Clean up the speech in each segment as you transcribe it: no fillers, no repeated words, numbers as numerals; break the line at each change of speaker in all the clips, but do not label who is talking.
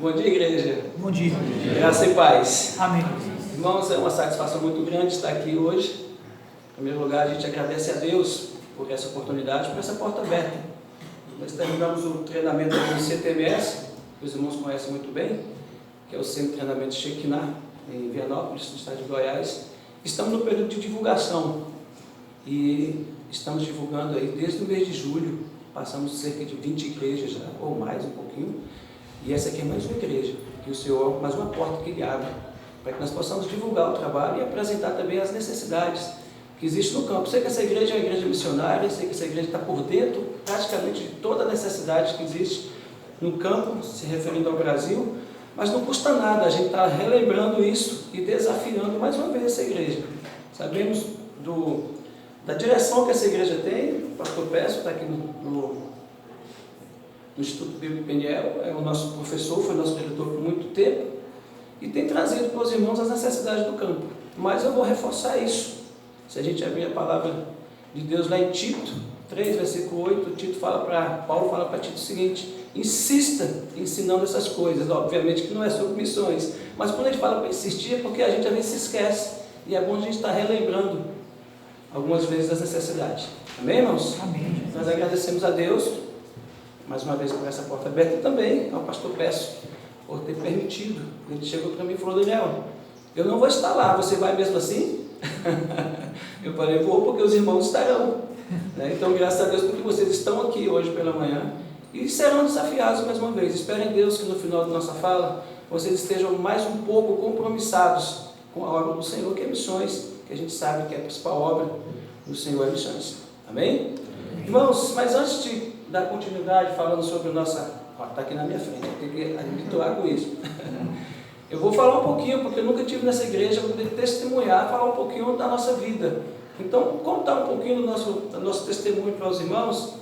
Bom dia, igreja.
Bom dia.
Graça e paz.
Amém.
Irmãos, é uma satisfação muito grande estar aqui hoje. Em primeiro lugar, a gente agradece a Deus por essa oportunidade, por essa porta aberta. Nós terminamos o treinamento do CTMS, que os irmãos conhecem muito bem, que é o Centro de Treinamento Shekinah, em Vianópolis, no estado de Goiás. Estamos no período de divulgação e estamos divulgando aí desde o mês de julho. Passamos cerca de 20 igrejas já, ou mais, um pouquinho. E essa aqui é mais uma igreja, que o Senhor, mais uma porta que Ele abre, para que nós possamos divulgar o trabalho e apresentar também as necessidades que existem no campo. Sei que essa igreja é uma igreja missionária, sei que essa igreja está por dentro praticamente de toda a necessidade que existe no campo, se referindo ao Brasil, mas não custa nada a gente estar relembrando isso e desafiando mais uma vez essa igreja. Sabemos da direção que essa igreja tem. O pastor Pécio está aqui no Instituto Bíblico Peniel, é o nosso professor, foi nosso diretor por muito tempo, e tem trazido para os irmãos as necessidades do campo. Mas eu vou reforçar isso. Se a gente abrir a palavra de Deus lá em Tito 3, versículo 8, Paulo fala para Tito o seguinte: insista ensinando essas coisas. Obviamente que não é sobre missões, mas quando a gente fala para insistir é porque a gente às vezes se esquece, e é bom a gente estar relembrando algumas vezes as necessidades. Amém, irmãos?
Amém.
Nós agradecemos a Deus mais uma vez por essa porta aberta, e também ao pastor Pécio por ter permitido. Ele chegou para mim e falou: Daniel, eu não vou estar lá, você vai mesmo assim? Eu falei: vou, porque os irmãos estarão, né? Então, graças a Deus porque vocês estão aqui hoje pela manhã e serão desafiados mais uma vez. Espero em Deus que no final da nossa fala vocês estejam mais um pouco compromissados com a obra do Senhor, que é missões, que a gente sabe que é a principal obra do Senhor é missões. Amém? Irmãos, mas antes de dar continuidade falando sobre está aqui na minha frente, tem que habituar com isso. Eu vou falar um pouquinho, porque eu nunca estive nessa igreja, eu poder testemunhar, falar um pouquinho da nossa vida. Então, contar um pouquinho do nosso testemunho para os irmãos,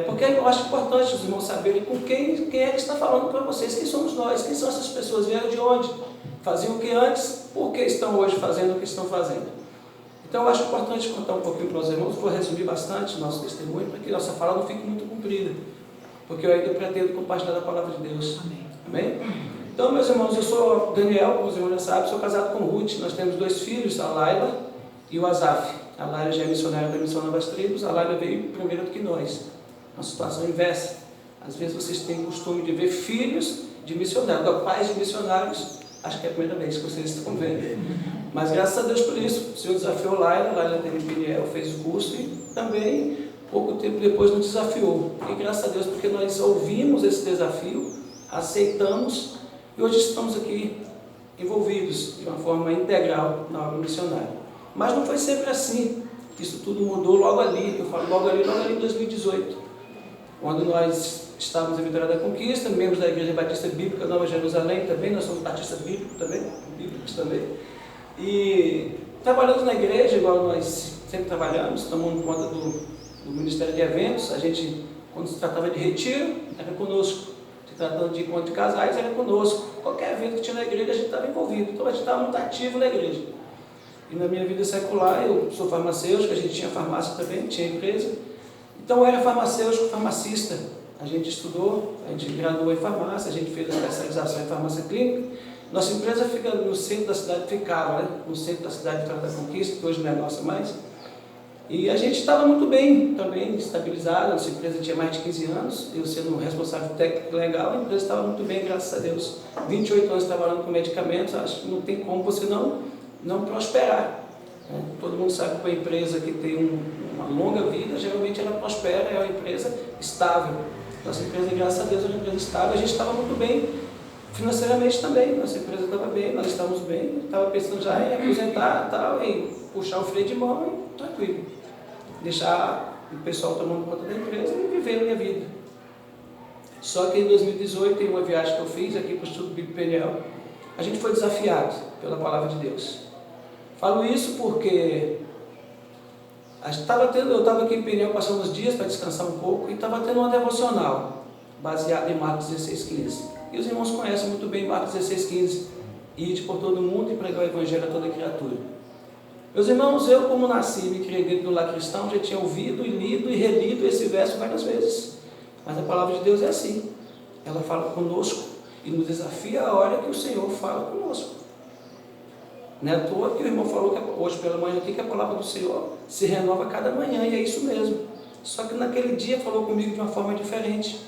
porque eu acho importante os irmãos saberem com quem é que está falando para vocês, quem somos nós, quem são essas pessoas, vieram de onde, faziam o que antes, por que estão hoje fazendo o que estão fazendo. Então, eu acho importante contar um pouquinho para os irmãos. Vou resumir bastante o nosso testemunho, para que nossa fala não fique muito comprida, porque eu ainda pretendo compartilhar a palavra de Deus.
Amém.
Amém? Então, meus irmãos, eu sou Daniel, como os irmãos já sabem, sou casado com Ruth. Nós temos 2 filhos, a Laila e o Azaf. A Laila já é missionária da Missão Novas Tribos, a Laila veio primeiro do que nós. Uma situação inversa. Às vezes vocês têm o costume de ver filhos de missionários, pais de missionários. Acho que é a primeira vez que vocês estão vendo. Mas graças a Deus por isso. O Senhor desafiou Laila teve em Peniel, fez o curso e também, pouco tempo depois, nos desafiou. E graças a Deus porque nós ouvimos esse desafio, aceitamos e hoje estamos aqui envolvidos de uma forma integral na obra missionária. Mas não foi sempre assim. Isso tudo mudou logo ali. Eu falo logo ali em 2018, quando nós estávamos em Vitória da Conquista, membros da Igreja Batista Bíblica Nova Jerusalém também, nós somos batistas bíblicos também, e trabalhamos na igreja, igual nós sempre trabalhamos, tomando conta do Ministério de Eventos. A gente, quando se tratava de retiro, era conosco, se tratando de encontro de casais, era conosco, qualquer evento que tinha na igreja, a gente estava envolvido, então a gente estava muito ativo na igreja. E na minha vida secular, eu sou farmacêutico, a gente tinha farmácia também, tinha empresa, então eu era farmacêutico, farmacista. A gente estudou, a gente graduou em farmácia, a gente fez a especialização em farmácia clínica. Nossa empresa fica no centro da cidade, no centro da cidade de Vitória da Conquista, que hoje não é nossa mais. E a gente estava muito bem, também estabilizado. Nossa empresa tinha mais de 15 anos, eu sendo um responsável técnico legal, a empresa estava muito bem, graças a Deus. 28 anos trabalhando com medicamentos, acho que não tem como você não prosperar. Todo mundo sabe que uma empresa que tem uma longa vida, geralmente ela prospera, é uma empresa estável. Nossa empresa, graças a Deus, é uma empresa estável. A gente estava muito bem financeiramente também, nossa empresa estava bem, nós estávamos bem. Estava pensando já em aposentar tal, e puxar o freio de mão e tranquilo, deixar o pessoal tomando conta da empresa e viver a minha vida. Só que em 2018, em uma viagem que eu fiz aqui para o Instituto Bíblico Peniel, a gente foi desafiado pela palavra de Deus. Falo isso porque eu estava aqui em Peniel passando uns dias para descansar um pouco e estava tendo uma devocional baseada em Marcos 16,15. E os irmãos conhecem muito bem Marcos 16,15. Ide por todo mundo e pregar o evangelho a toda criatura. Meus irmãos, eu como nasci e me criei dentro do lar cristão, já tinha ouvido e lido e relido esse verso várias vezes. Mas a palavra de Deus é assim. Ela fala conosco e nos desafia a hora que o Senhor fala conosco. Não é à toa que o irmão falou que hoje pela manhã aqui que a palavra do Senhor se renova cada manhã, e é isso mesmo. Só que naquele dia falou comigo de uma forma diferente.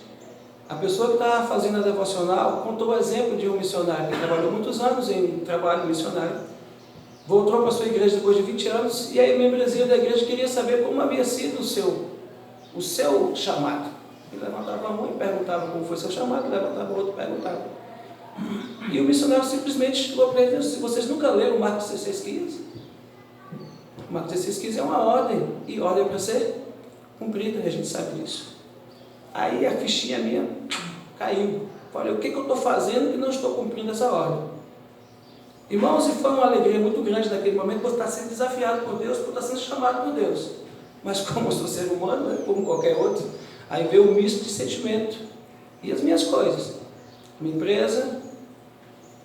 A pessoa que estava fazendo a devocional contou o exemplo de um missionário que trabalhou muitos anos em trabalho missionário. Voltou para a sua igreja depois de 20 anos, e aí o membrezinho da igreja queria saber como havia sido o seu chamado. Ele levantava a mão e perguntava como foi seu chamado, levantava o outro e perguntava. E o missionário simplesmente chegou para ele e disse: vocês nunca leram Marcos 16,15? Marcos 16,15 é uma ordem, e ordem é para ser cumprida, e a gente sabe disso. Aí a fichinha minha caiu. Falei, o que eu estou fazendo que não estou cumprindo essa ordem? Irmãos, e foi uma alegria muito grande naquele momento, por estar sendo desafiado por Deus, por estar sendo chamado por Deus. Mas como eu sou ser humano, né, como qualquer outro, aí veio um misto de sentimento. E as minhas coisas, a minha empresa,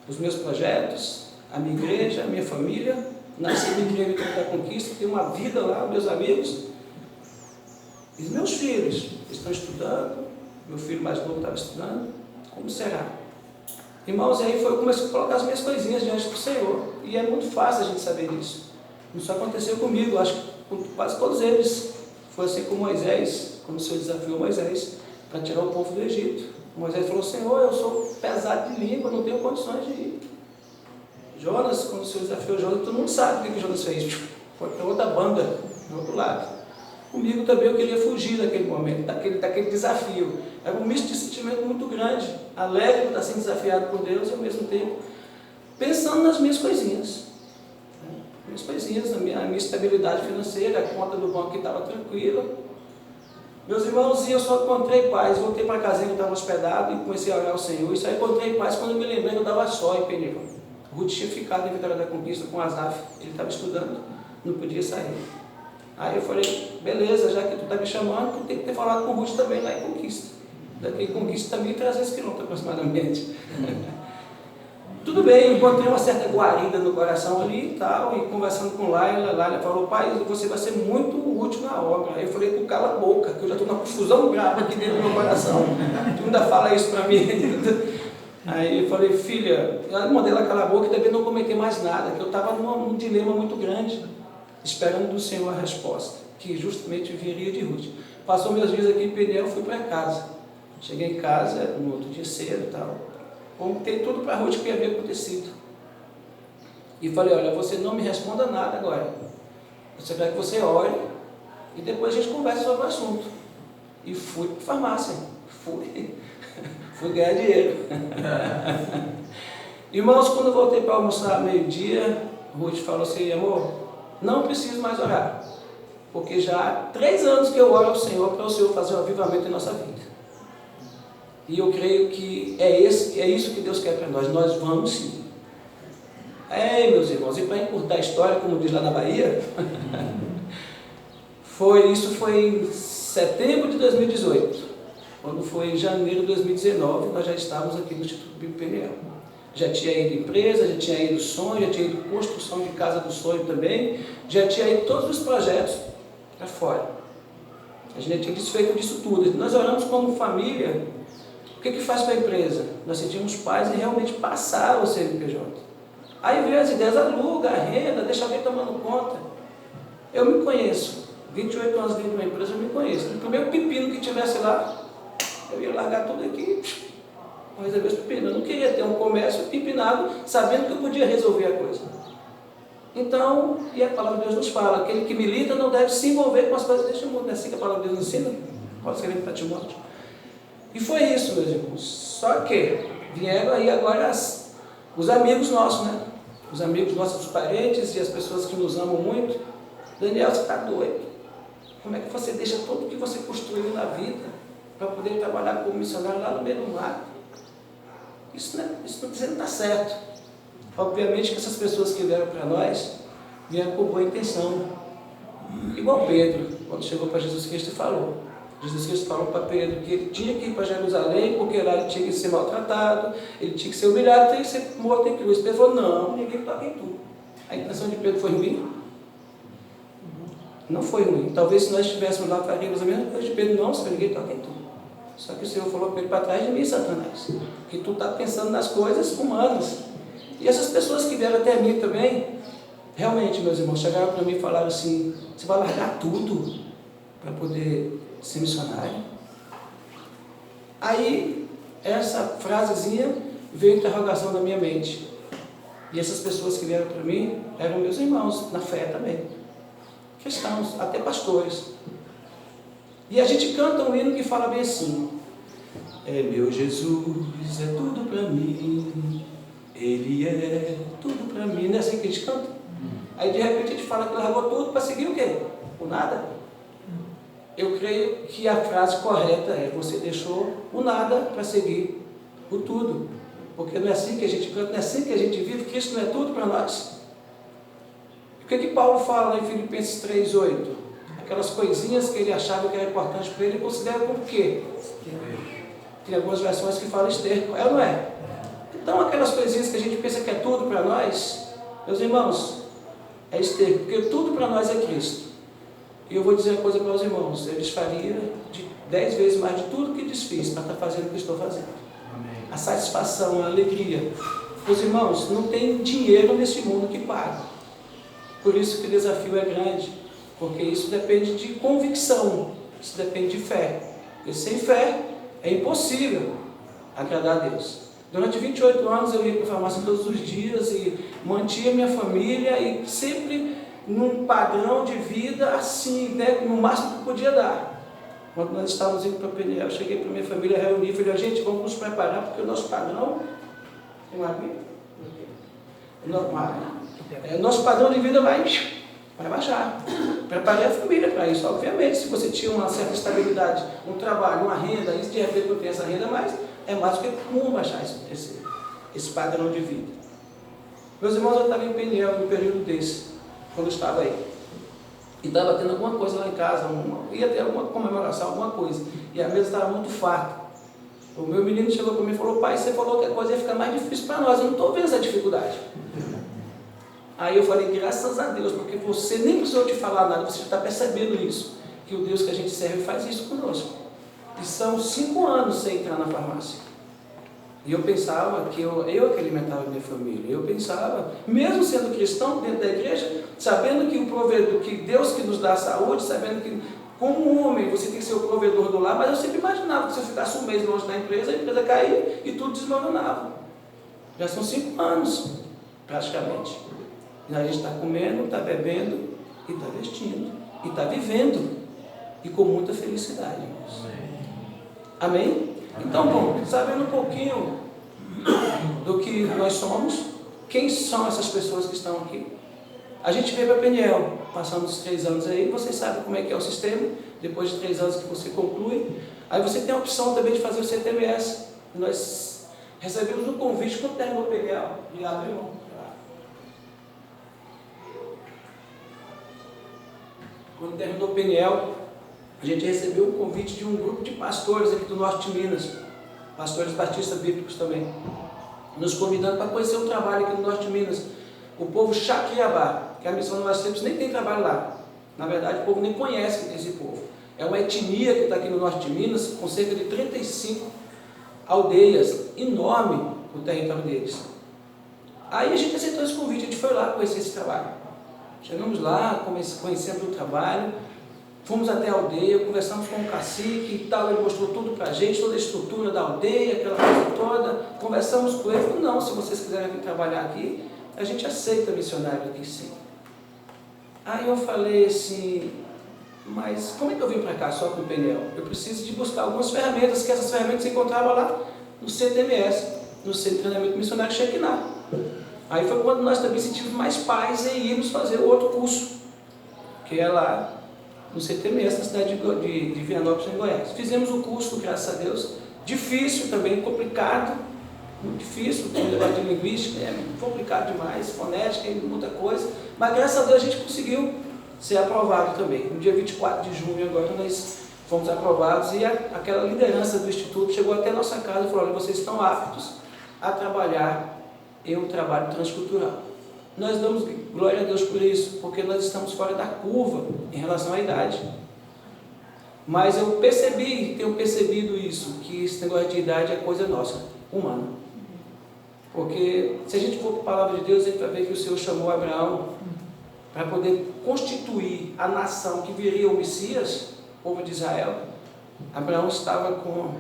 os meus projetos, a minha igreja, a minha família, nasci na igreja da Conquista, tenho uma vida lá, meus amigos, e os meus filhos estão estudando, meu filho mais novo estava estudando, como será? Irmãos, aí eu comecei a colocar as minhas coisinhas diante do Senhor, e é muito fácil a gente saber isso. Isso aconteceu comigo, acho que com quase todos eles. Foi assim com Moisés, quando o Senhor desafiou Moisés para tirar o povo do Egito. Moisés falou: Senhor, eu sou pesado de língua, não tenho condições de ir. Jonas, quando o Senhor desafiou Jonas, todo mundo sabe o que Jonas fez. Foi para outra banda, do outro lado. Comigo também eu queria fugir daquele momento, daquele desafio. Era um misto de sentimento muito grande, alegre por estar sendo desafiado por Deus e ao mesmo tempo pensando nas minhas coisinhas. Minhas coisinhas, a minha estabilidade financeira, a conta do banco que estava tranquila. Meus irmãos, e eu só encontrei paz. Voltei para a casinha que eu estava hospedado e comecei a orar ao Senhor. E só encontrei paz quando eu me lembrei que eu estava só em Peniel. Ruth tinha ficado em Vitória da Conquista com Asaf, ele estava estudando, não podia sair. Aí eu falei, beleza, já que tu está me chamando, tu tem que ter falado com o Ruth também lá em Conquista. Daqui em Conquista está 1.300 quilômetros aproximadamente. Tudo bem, encontrei uma certa guarida no coração ali e tal, e conversando com Laila falou, pai, você vai ser muito útil na obra. Aí eu falei, tu cala a boca, que eu já estou numa confusão grave aqui dentro do meu coração. Tu ainda fala isso para mim. Aí eu falei, filha, eu mandei ela calar a boca e também não comentei mais nada, que eu estava num dilema muito grande, esperando do Senhor a resposta, que justamente viria de Ruth. Passou meus dias aqui em Peniel, fui para casa. Cheguei em casa, no outro dia cedo e tal. Contei tudo para a Ruth o que havia acontecido. E falei, olha, você não me responda nada agora. Eu só quero que você ore e depois a gente conversa sobre o assunto. E fui para a farmácia. Fui ganhar dinheiro. Irmãos, quando eu voltei para almoçar meio-dia, Ruth falou assim, amor, não preciso mais orar. Porque já há 3 anos que eu oro ao Senhor para o Senhor fazer um avivamento em nossa vida. E eu creio que é isso que Deus quer para nós. Nós vamos sim. Meus irmãos, e para encurtar a história, como diz lá na Bahia, isso foi em setembro de 2018. Quando foi em janeiro de 2019, nós já estávamos aqui no Instituto Bíblico Peniel. Já tinha ido empresa, já tinha ido sonho, já tinha ido construção de casa do sonho também, já tinha ido todos os projetos para fora. A gente tinha desfeito disso tudo. Nós oramos como família. O que faz para a empresa? Nós sentimos paz e realmente passaram o CNPJ. Aí veio as ideias, aluga, renda, deixa alguém tomando conta. Eu me conheço, 28 anos dentro de uma empresa, eu me conheço. O primeiro pepino que tivesse lá, eu ia largar tudo aqui, resolver os pepinos. Eu não queria ter um comércio pepinado, sabendo que eu podia resolver a coisa. Então, e a palavra de Deus nos fala, aquele que milita não deve se envolver com as coisas deste mundo. Não é assim que a palavra de Deus nos ensina? Pode escrever para Timóteo. E foi isso, meus irmãos. Só que vieram aí agora os amigos nossos, né? Os amigos nossos, os parentes e as pessoas que nos amam muito. Daniel, você está doido? Como é que você deixa tudo que você construiu na vida para poder trabalhar como missionário lá no meio do mato? Isso não está certo. Obviamente que essas pessoas que vieram para nós, vieram com boa intenção. Igual Pedro, quando chegou para Jesus Cristo e falou. Jesus Cristo falou para Pedro que ele tinha que ir para Jerusalém, porque lá ele tinha que ser maltratado, ele tinha que ser humilhado, tinha que ser morto em cruz. Pedro falou, não, ninguém toca em tu. A intenção de Pedro foi ruim? Não foi ruim. Talvez se nós estivéssemos lá, faríamos a mesma coisa de Pedro, não, senhor, ninguém toca em tu. Só que o Senhor falou para ele: para trás de mim, Satanás, que tu está pensando nas coisas humanas. E essas pessoas que vieram até mim também, realmente, meus irmãos, chegaram para mim e falaram assim: você vai largar tudo para poder ser missionário? Aí, essa frasezinha veio interrogação na minha mente. E essas pessoas que vieram para mim eram meus irmãos na fé também, cristãos, até pastores. E a gente canta um hino que fala bem assim: é meu Jesus, é tudo para mim, Ele é tudo para mim. Não é assim que a gente canta? Aí de repente a gente fala que largou tudo para seguir o quê? O nada. Eu creio que a frase correta é: você deixou o nada para seguir o tudo. Porque não é assim que a gente canta, não é assim que a gente vive. Cristo não é tudo para nós. O que Paulo fala em Filipenses 3,8? Aquelas coisinhas que ele achava que era importante para ele, ele considera como o quê? Tem algumas versões que falam esterco, é ou não é? Então aquelas coisinhas que a gente pensa que é tudo para nós, meus irmãos, é esterco, porque tudo para nós é Cristo. E eu vou dizer uma coisa para os irmãos: eu desfaria de 10 vezes mais de tudo que desfiz para estar fazendo o que estou fazendo. Amém. A satisfação, a alegria. Os irmãos, não tem dinheiro nesse mundo que paga. Por isso que o desafio é grande, porque isso depende de convicção, isso depende de fé. Porque sem fé é impossível agradar a Deus. Durante 28 anos eu ia para a farmácia todos os dias e mantinha minha família, e sempre num padrão de vida assim, né, no máximo que podia dar. Quando nós estávamos indo para a PNL, eu cheguei para minha família, reuni e falei: gente, vamos nos preparar, porque o nosso padrão, tem uma vida? Nosso padrão de vida vai baixar. Preparei a família para isso. Obviamente, se você tinha uma certa estabilidade, um trabalho, uma renda, isso de repente não tem essa renda mais, é mais do que comum baixar esse padrão de vida. Meus irmãos, eu estava em Peniel num período desse, quando eu estava aí. E estava tendo alguma coisa lá em casa, ia ter alguma comemoração, alguma coisa. E a mesa estava muito farta. O meu menino chegou para mim e falou: pai, você falou que a coisa ia ficar mais difícil para nós, eu não estou vendo essa dificuldade. Aí eu falei: graças a Deus, porque você nem precisou te falar nada, você já está percebendo isso, que o Deus que a gente serve faz isso conosco. E são 5 anos sem entrar na farmácia. E eu pensava que eu que alimentava a minha família. Eu pensava, mesmo sendo cristão dentro da igreja, sabendo que o provedor, que Deus que nos dá a saúde, sabendo que como homem você tem que ser o provedor do lar, mas eu sempre imaginava que se eu ficasse um mês longe da empresa, a empresa caía e tudo desmoronava. Já são 5 anos, praticamente. E a gente está comendo, está bebendo, e está vestindo, e está vivendo, e com muita felicidade, irmãos. Amém? Então, bom, sabendo um pouquinho do que nós somos, quem são essas pessoas que estão aqui? A gente veio para a Peniel, passamos 3 anos aí, vocês sabem como é que é o sistema. Depois de 3 anos que você conclui, aí você tem a opção também de fazer o CTMS. Nós recebemos um convite quando terminou a Peniel. Obrigado, irmão. Quando terminou o Peniel, a gente recebeu um convite de um grupo de pastores aqui do norte de Minas, pastores batistas bíblicos também, nos convidando para conhecer o trabalho aqui no norte de Minas. O povo Chacriabá, que a Missão Nova Sempre nem tem trabalho lá. Na verdade, o povo nem conhece esse povo. É uma etnia que está aqui no norte de Minas, com cerca de 35 aldeias, enorme o território deles. Aí a gente aceitou esse convite, a gente foi lá conhecer esse trabalho. Chegamos lá, conhecemos o trabalho, fomos até a aldeia, conversamos com o cacique e tal, ele mostrou tudo para a gente, toda a estrutura da aldeia, aquela coisa toda. Conversamos com ele, falou: não, se vocês quiserem vir trabalhar aqui, a gente aceita missionário aqui, sim. Aí eu falei assim: mas como é que eu vim para cá só com o Peniel? Eu preciso de buscar algumas ferramentas, que essas ferramentas se encontravam lá no CTMS, no Centro de Treinamento Missionário Shekinah. Aí foi quando nós também sentimos mais paz em irmos fazer o outro curso, que é lá no CTMS, na cidade de Vianópolis, em Goiás. Fizemos o curso, graças a Deus, difícil também, complicado, muito difícil, tem um negócio de linguística, é complicado demais, fonética, muita coisa, mas graças a Deus a gente conseguiu ser aprovado também. No dia 24 de junho agora nós fomos aprovados, e aquela liderança do Instituto chegou até a nossa casa e falou: olha, vocês estão aptos a trabalhar em um trabalho transcultural. Nós damos glória a Deus por isso, porque nós estamos fora da curva em relação à idade. Mas eu tenho percebido isso, que esse negócio de idade é coisa nossa, humana. Porque se a gente for para a palavra de Deus, a gente vai ver que o Senhor chamou Abraão para poder constituir a nação que viria o Messias, o povo de Israel. Abraão estava com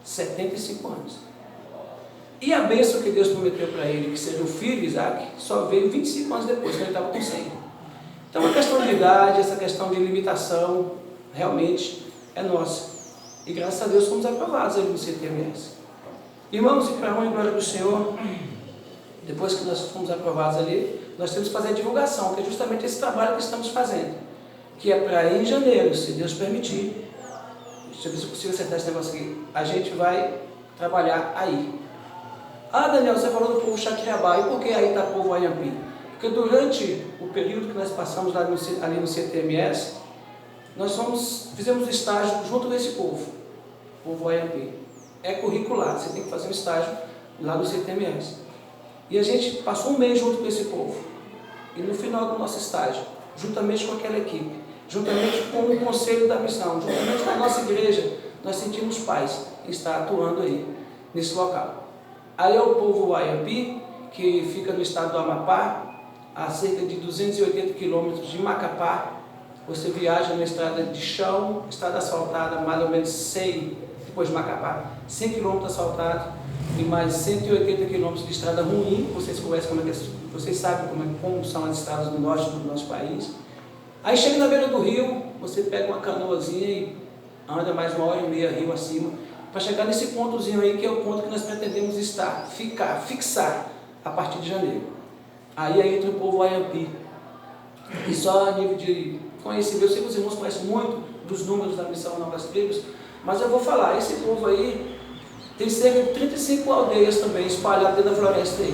75 anos. E a bênção que Deus prometeu para ele, que seria o filho Isaac, só veio 25 anos depois, quando ele estava com 100. Então a questão de idade, essa questão de limitação, realmente é nossa. E graças a Deus fomos aprovados ali no CTMS. Irmãos, e para a honra e glória do Senhor, depois que nós fomos aprovados ali, nós temos que fazer a divulgação, que é justamente esse trabalho que estamos fazendo. Que é para em janeiro, se Deus permitir, deixa eu ver se eu consigo acertar esse negócio aqui, a gente vai trabalhar aí. Ah, Daniel, você falou do povo Xacriabá, e por que aí está o povo Ayampi? Porque durante o período que nós passamos ali no CTMS, nós fizemos um estágio junto desse povo, o povo Ayampi. É curricular, você tem que fazer um estágio lá no CTMS. E a gente passou um mês junto com esse povo. E no final do nosso estágio, juntamente com aquela equipe, juntamente com o conselho da missão, juntamente com a nossa igreja, nós sentimos paz em estar atuando aí, nesse local. Aí é o povo Ayampi, que fica no estado do Amapá, a cerca de 280 quilômetros de Macapá. Você viaja na estrada de chão, estrada asfaltada, mais ou menos 100, depois de Macapá, 100 quilômetros asfaltado e mais 180 quilômetros de estrada ruim. Vocês sabem como são as estradas do norte do nosso país. Aí chega na beira do rio, você pega uma canoazinha e anda mais 1h30 rio acima, para chegar nesse pontozinho aí, que é o ponto que nós pretendemos fixar a partir de janeiro. Aí entra o povo Ayampi. E só a nível de conhecimento, eu sei que os irmãos conhecem muito dos números da missão Novas Tribos, mas eu vou falar, esse povo aí tem cerca de 35 aldeias também espalhadas dentro da floresta aí.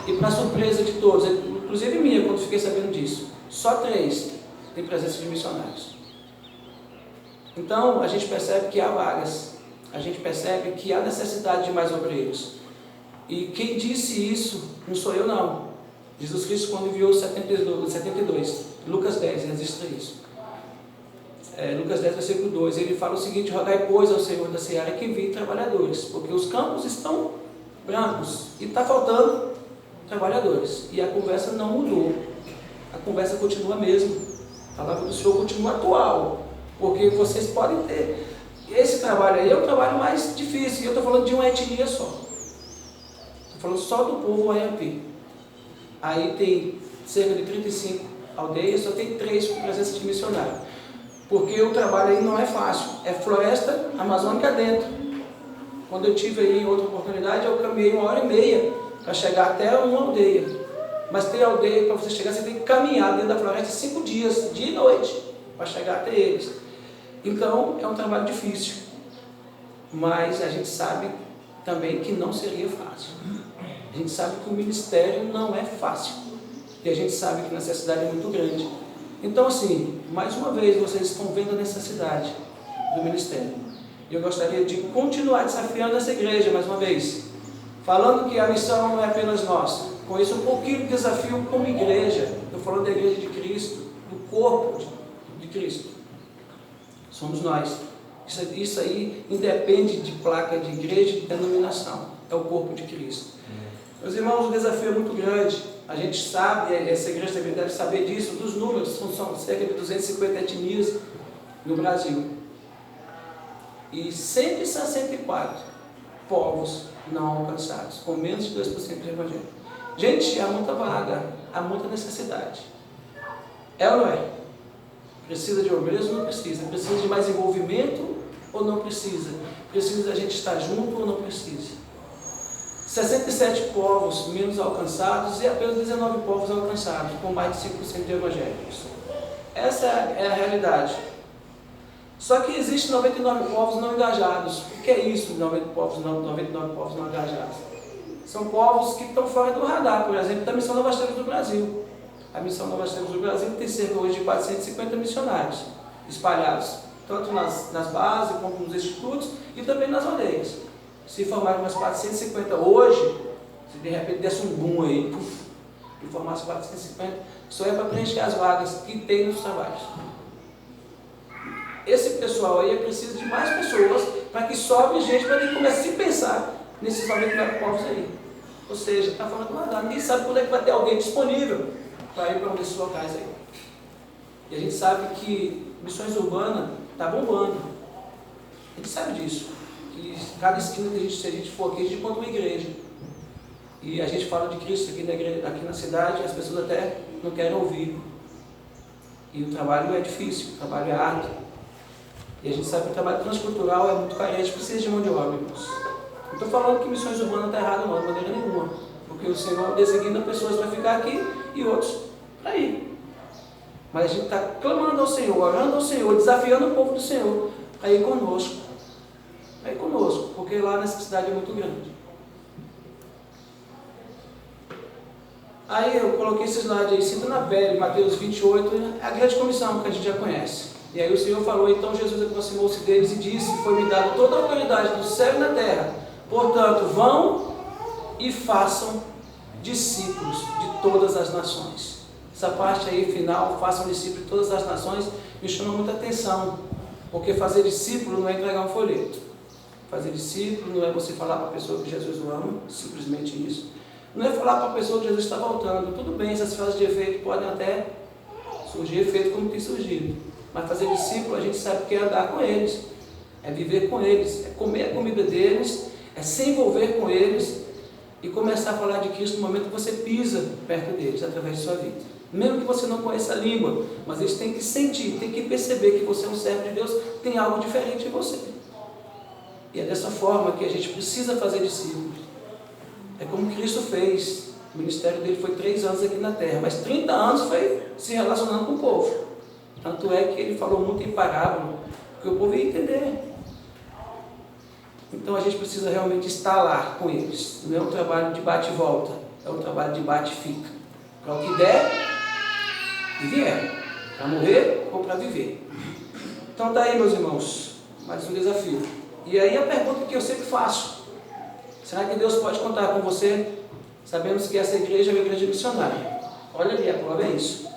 E para surpresa de todos, inclusive minha, quando fiquei sabendo disso, só 3 tem presença de missionários. Então a gente percebe que há vagas, a gente percebe que há necessidade de mais obreiros. E quem disse isso não sou eu não. Jesus Cristo, quando enviou 72, Lucas 10, registra isso. Lucas 10, versículo 2, ele fala o seguinte: rogai, pois, ao Senhor da seara que envie trabalhadores, porque os campos estão brancos e está faltando trabalhadores. E a conversa não mudou, a conversa continua a mesma, a palavra do Senhor continua atual, porque vocês podem ter. Esse trabalho aí é o trabalho mais difícil, e eu estou falando de uma etnia só. Estou falando só do povo Ayampi. Aí tem cerca de 35 aldeias, só tem 3 com presença de missionário. Porque o trabalho aí não é fácil, é floresta amazônica dentro. Quando eu tive aí outra oportunidade, eu caminhei 1h30 para chegar até uma aldeia. Mas tem aldeia, para você chegar, você tem que caminhar dentro da floresta 5 dias, dia e noite, para chegar até eles. Então, é um trabalho difícil, mas a gente sabe também que não seria fácil. A gente sabe que o ministério não é fácil, e a gente sabe que a necessidade é muito grande. Então, assim, mais uma vez, vocês estão vendo a necessidade do ministério. E eu gostaria de continuar desafiando essa igreja, mais uma vez, falando que a missão não é apenas nossa. Com isso, um pouquinho de desafio como igreja. Estou falando da igreja de Cristo, do corpo de Cristo. Somos nós. Isso aí independe de placa de igreja e de denominação. É o corpo de Cristo. Meus irmãos, o desafio é muito grande. A gente sabe, essa igreja também deve saber disso, dos números, são cerca de 250 etnias no Brasil. E 164 povos não alcançados, com menos de 2% do evangelho. Gente, há muita vaga, há muita necessidade. É ou não é? Precisa de obreiros ou não precisa? Precisa de mais envolvimento ou não precisa? Precisa da gente estar junto ou não precisa? 67 povos menos alcançados e apenas 19 povos alcançados, com mais de 5% de evangélicos. Essa é a realidade. Só que existem 99 povos não engajados. O que é isso, 99 povos não engajados? São povos que estão fora do radar, por exemplo, da Missão Novas Tribos do Brasil. A Missão Novas Tribos do Brasil tem cerca hoje de 450 missionários espalhados, tanto nas bases como nos institutos e também nas aldeias. Se formarem umas 450 hoje, se de repente desse um boom aí, e formasse 450, só é para preencher as vagas que tem nos trabalhos. pessoal aí, é preciso de mais pessoas para que sobre gente, para que comece a se pensar nesses 99 povos aí. Ou seja, está falando guardar, ninguém sabe quando é que vai ter alguém disponível para ir para um desses locais aí. E a gente sabe que missões urbanas está bombando. A gente sabe disso. Que cada esquina que a gente for aqui, a gente encontra uma igreja. E a gente fala de Cristo aqui na igreja, aqui na cidade, e as pessoas até não querem ouvir. E o trabalho é difícil, o trabalho é árduo. E a gente sabe que o trabalho transcultural é muito carente, precisa de mão de obra, irmãos. Não estou falando que missões urbanas está errado, não, de maneira nenhuma. Porque o Senhor designa pessoas para ficar aqui e outros para ir. Mas a gente está clamando ao Senhor, orando ao Senhor, desafiando o povo do Senhor para ir conosco. Para ir conosco, porque lá a necessidade é muito grande. Aí eu coloquei esse slide aí, sinta na pele, Mateus 28, é a grande comissão que a gente já conhece. E aí o Senhor falou, então Jesus aproximou-se deles e disse, foi-me dada toda a autoridade do céu e na terra. Portanto, vão e façam discípulos de todas as nações. Essa parte aí final, façam discípulos de todas as nações, me chama muita atenção. Porque fazer discípulo não é entregar um folheto. Fazer discípulo não é você falar para a pessoa que Jesus o ama, simplesmente isso. Não é falar para a pessoa que Jesus está voltando. Tudo bem, essas frases de efeito podem até surgir efeito como tem surgido. Mas fazer discípulo, a gente sabe que é andar com eles, é viver com eles, é comer a comida deles, é se envolver com eles e começar a falar de Cristo no momento que você pisa perto deles, através de sua vida. Mesmo que você não conheça a língua, mas eles têm que sentir, têm que perceber que você é um servo de Deus, tem algo diferente em você. E é dessa forma que a gente precisa fazer discípulos. É como Cristo fez. O ministério dele foi 3 anos aqui na terra, mas 30 anos foi se relacionando com o povo. Tanto é que ele falou muito em parábola, porque o povo ia entender. Então a gente precisa realmente estar lá com eles. Não é um trabalho de bate e volta, é um trabalho de bate e fica. Para o que der e vier, para morrer ou para viver. Então está aí, meus irmãos, mais um desafio. E aí a pergunta que eu sempre faço: será que Deus pode contar com você? Sabemos que essa igreja é uma igreja missionária. Olha ali, a prova é isso.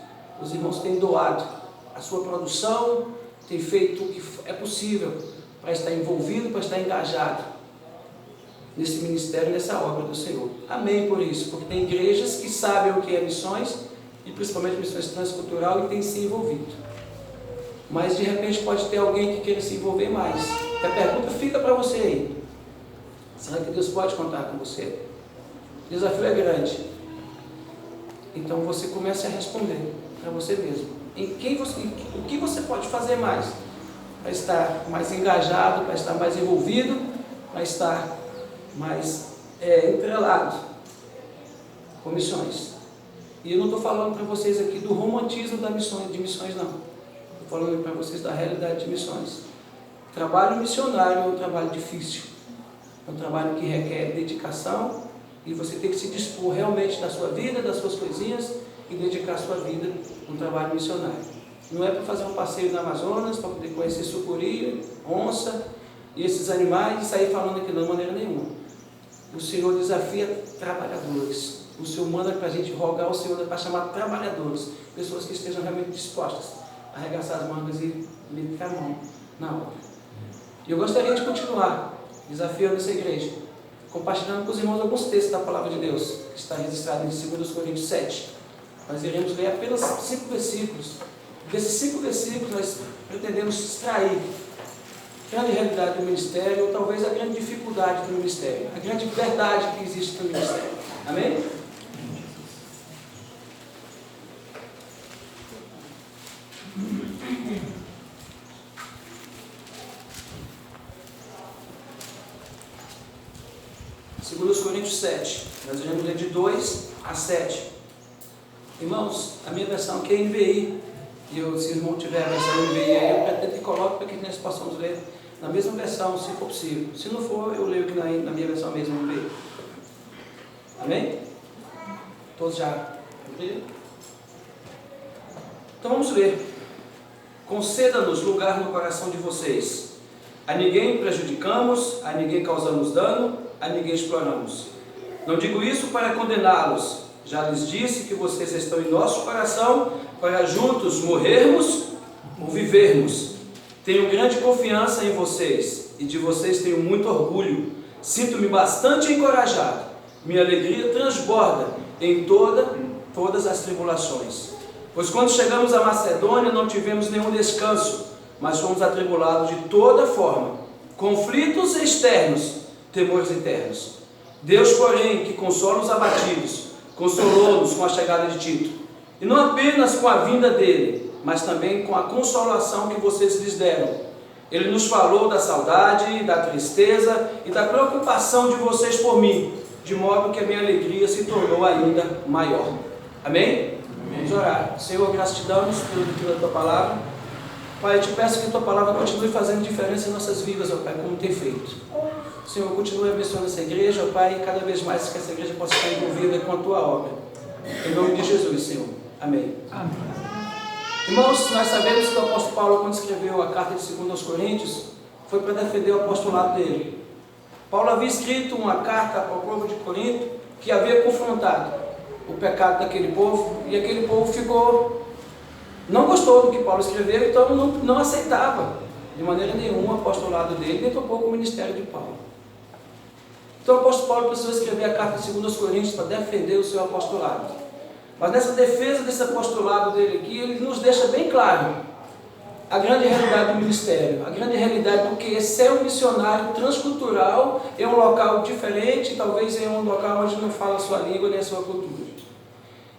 Os irmãos têm doado a sua produção, têm feito o que é possível para estar envolvido, para estar engajado nesse ministério, nessa obra do Senhor. Amém por isso, porque tem igrejas que sabem o que é missões, e principalmente missões transcultural, e têm se envolvido. Mas de repente pode ter alguém que queira se envolver mais. E a pergunta fica para você aí: será que Deus pode contar com você? O desafio é grande. Então você comece a responder para você mesmo. O que você pode fazer mais? Para estar mais engajado, para estar mais envolvido, para estar mais entrelado com missões. E eu não estou falando para vocês aqui do romantismo de missões não. Estou falando para vocês da realidade de missões. O trabalho missionário é um trabalho difícil. É um trabalho que requer dedicação, e você tem que se dispor realmente da sua vida, das suas coisinhas, e dedicar a sua vida no trabalho missionário. Não é para fazer um passeio no Amazonas, para poder conhecer sucuri, onça e esses animais e sair falando aqui não, de maneira nenhuma. O Senhor desafia trabalhadores. O Senhor manda para a gente rogar ao Senhor para chamar trabalhadores, pessoas que estejam realmente dispostas a arregaçar as mangas e meter a mão na obra. E eu gostaria de continuar desafiando essa igreja, compartilhando com os irmãos alguns textos da Palavra de Deus, que está registrado em 2 Coríntios 7. Nós iremos ler apenas 5 versículos. Desses 5 versículos nós pretendemos extrair a grande realidade do ministério, ou talvez a grande dificuldade do ministério, a grande verdade que existe no ministério. Amém? Segundo Coríntios 7, nós iremos ler de 2 a 7. Irmãos, a minha versão aqui é NVI, e se o irmão tiver a versão NVI aí, eu pretendo que coloque para que nós possamos ler na mesma versão, se for possível. Se não for, eu leio aqui na minha versão mesmo, NVI. Amém? Todos já entenderam? Então vamos ler. Conceda-nos lugar no coração de vocês. A ninguém prejudicamos, a ninguém causamos dano, a ninguém exploramos. Não digo isso para condená-los. Já lhes disse que vocês estão em nosso coração para juntos morrermos ou vivermos, Tenho grande confiança em vocês e de vocês tenho muito orgulho. Sinto-me bastante encorajado. Minha alegria transborda em todas as tribulações. Pois quando chegamos à Macedônia não tivemos nenhum descanso, mas fomos atribulados de toda forma, conflitos externos, temores internos. Deus, porém, que consola os abatidos, consolou-nos com a chegada de Tito, e não apenas com a vinda dele, mas também com a consolação que vocês lhes deram. Ele nos falou da saudade, da tristeza e da preocupação de vocês por mim, de modo que a minha alegria se tornou ainda maior. Amém? Vamos orar. Senhor, graças te damos pela tua palavra. Pai, eu te peço que a tua palavra continue fazendo diferença em nossas vidas, ó Pai, como tem feito. Senhor, continue abençoando essa igreja, ó Pai, e cada vez mais que essa igreja possa estar envolvida com a tua obra. Em nome de Jesus, Senhor. Amém. Amém. Irmãos, nós sabemos que o apóstolo Paulo, quando escreveu a carta de 2 aos Coríntios, foi para defender o apostolado dele. Paulo havia escrito uma carta ao povo de Corinto que havia confrontado o pecado daquele povo, e aquele povo não gostou do que Paulo escreveu, então não aceitava de maneira nenhuma o apostolado dele, nem tampouco o ministério de Paulo. Então o apóstolo Paulo precisou escrever a carta de 2 aos Coríntios para defender o seu apostolado. Mas nessa defesa desse apostolado dele aqui, ele nos deixa bem claro a grande realidade do ministério, a grande realidade do que é ser um missionário transcultural em um local diferente, talvez em um local onde não fala a sua língua nem a sua cultura.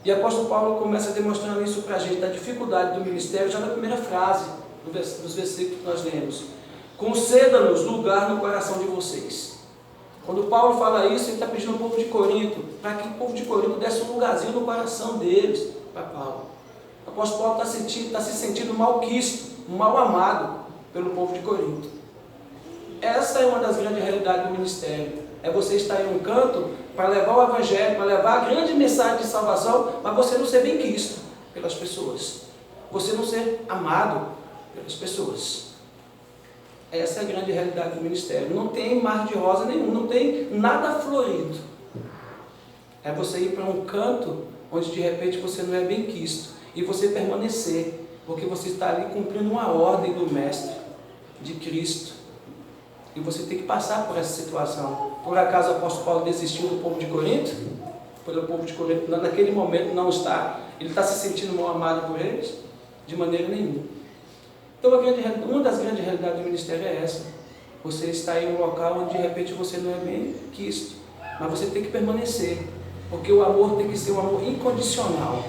E o apóstolo Paulo começa demonstrando isso para a gente, da dificuldade do ministério, já na primeira frase dos versículos que nós lemos. Conceda-nos lugar no coração de vocês. Quando Paulo fala isso, ele está pedindo ao povo de Corinto, para que o povo de Corinto desse um lugarzinho no coração deles, para Paulo. O apóstolo Paulo está se sentindo malquisto, mal amado pelo povo de Corinto. Essa é uma das grandes realidades do ministério. É você estar em um canto para levar o evangelho, para levar a grande mensagem de salvação, mas você não ser bem quisto pelas pessoas. Você não ser amado pelas pessoas. Essa é a grande realidade do ministério. Não tem mar de rosa nenhum, não tem nada florido. É você ir para um canto onde de repente você não é bem quisto e você permanecer, porque você está ali cumprindo uma ordem do Mestre, de Cristo. E você tem que passar por essa situação. Por acaso o apóstolo Paulo desistiu do povo de Corinto? Pelo povo de Corinto, naquele momento não está. Ele está se sentindo mal amado por eles? De maneira nenhuma. Então, uma das grandes realidades do ministério é essa. Você está em um local onde de repente você não é bem quisto, mas você tem que permanecer, porque o amor tem que ser um amor incondicional.